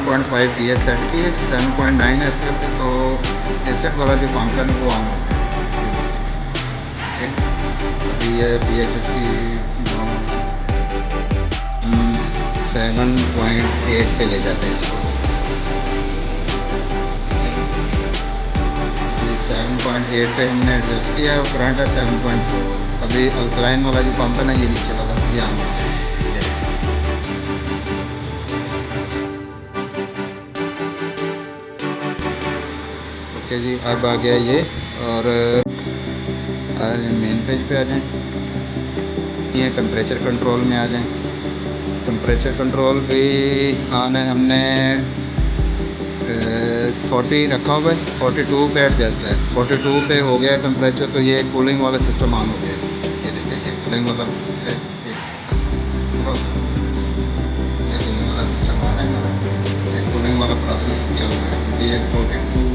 7.5 P H set की है, 7.9 S P F, तो एसिड वाला जो पंप है वो ऑन होता है। अभी ये बी एच एस की 7.8 पे ले जाते हैं इसको। 7.8 पे हमने एडजस्ट किया और करंट है 7.4। अभी अल्कलाइन वाला जो पंप है ना, ये नीचे वाला ये ऑन होता है। ओके जी, अब आ गया ये। और मेन पेज पे आ जाएं, ये टेम्परेचर कंट्रोल में आ जाएं। टेम्परेचर कंट्रोल भी ऑन है, हमने 40 रखा हुआ है, 42 पे एडजस्ट है। 42 पे हो गया टेम्परेचर, तो ये कूलिंग वाला सिस्टम ऑन हो गया। ये देखिए, ये कूलिंग वाला है, ये कूलिंग वाला सिस्टम ऑन है, ये कूलिंग वाला प्रोसेस चल रहा है। ये 42